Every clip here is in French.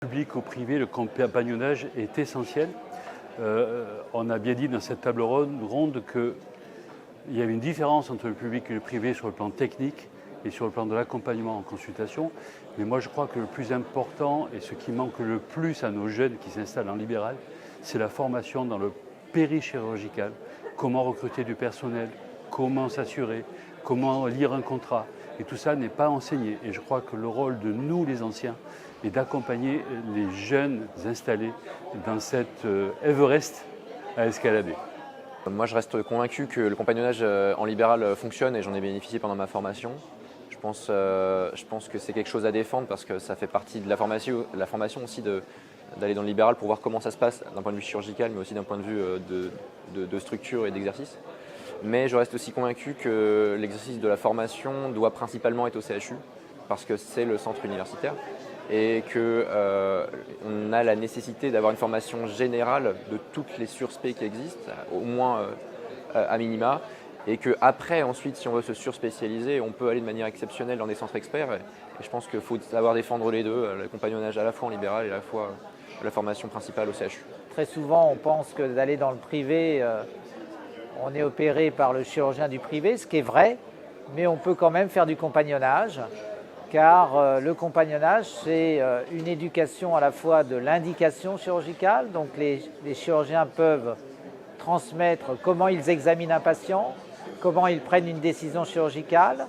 public au privé, le compagnonnage est essentiel. On a bien dit dans cette table ronde qu'il y avait une différence entre le public et le privé sur le plan technique et sur le plan de l'accompagnement en consultation. Mais moi, je crois que le plus important et ce qui manque le plus à nos jeunes qui s'installent en libéral, c'est la formation dans le périchirurgical. Comment recruter du personnel, comment s'assurer, comment lire un contrat. Et tout ça n'est pas enseigné. Et je crois que le rôle de nous, les anciens, est d'accompagner les jeunes installés dans cet Everest à escalader. Moi, je reste convaincu que le compagnonnage en libéral fonctionne et j'en ai bénéficié pendant ma formation. Je pense que c'est quelque chose à défendre parce que ça fait partie de la formation aussi d'aller dans le libéral pour voir comment ça se passe d'un point de vue chirurgical, mais aussi d'un point de vue de structure et d'exercice. Mais je reste aussi convaincu que l'exercice de la formation doit principalement être au CHU parce que c'est le centre universitaire et qu'on a la nécessité d'avoir une formation générale de toutes les surspé qui existent, au moins à minima, et qu'après, ensuite, si on veut se surspécialiser, on peut aller de manière exceptionnelle dans des centres experts. Et je pense qu'il faut savoir défendre les deux, le compagnonnage à la fois en libéral et à la fois la formation principale au CHU. Très souvent, on pense que d'aller dans le privé, on est opéré par le chirurgien du privé, ce qui est vrai, mais on peut quand même faire du compagnonnage, car le compagnonnage, c'est une éducation à la fois de l'indication chirurgicale, donc les chirurgiens peuvent transmettre comment ils examinent un patient, comment ils prennent une décision chirurgicale,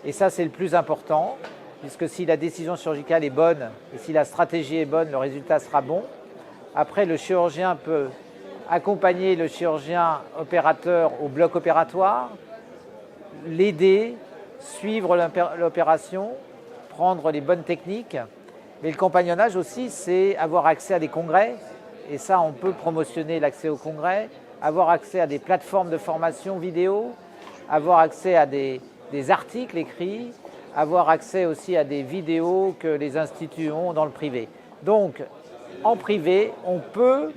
et ça c'est le plus important, puisque si la décision chirurgicale est bonne et si la stratégie est bonne, le résultat sera bon. Après, le chirurgien peut accompagner le chirurgien opérateur au bloc opératoire, l'aider, suivre l'opération, prendre les bonnes techniques. Mais le compagnonnage aussi, c'est avoir accès à des congrès, et ça on peut promotionner l'accès aux congrès, avoir accès à des plateformes de formation vidéo, avoir accès à des articles écrits, avoir accès aussi à des vidéos que les instituts ont dans le privé. Donc, en privé, on peut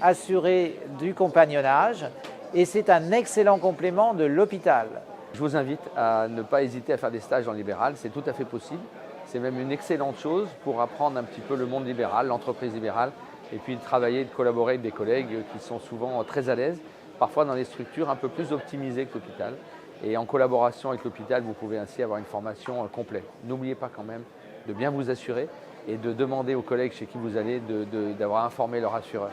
assurer du compagnonnage et c'est un excellent complément de l'hôpital. Je vous invite à ne pas hésiter à faire des stages en libéral, c'est tout à fait possible. C'est même une excellente chose pour apprendre un petit peu le monde libéral, l'entreprise libérale, et puis de travailler, de collaborer avec des collègues qui sont souvent très à l'aise, parfois dans des structures un peu plus optimisées que l'hôpital. Et en collaboration avec l'hôpital, vous pouvez ainsi avoir une formation complète. N'oubliez pas quand même de bien vous assurer et de demander aux collègues chez qui vous allez d'avoir informé leur assureur.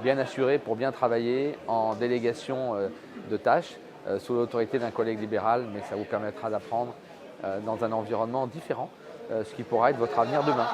Bien assuré pour bien travailler en délégation de tâches sous l'autorité d'un collègue libéral, mais ça vous permettra d'apprendre dans un environnement différent, ce qui pourra être votre avenir demain.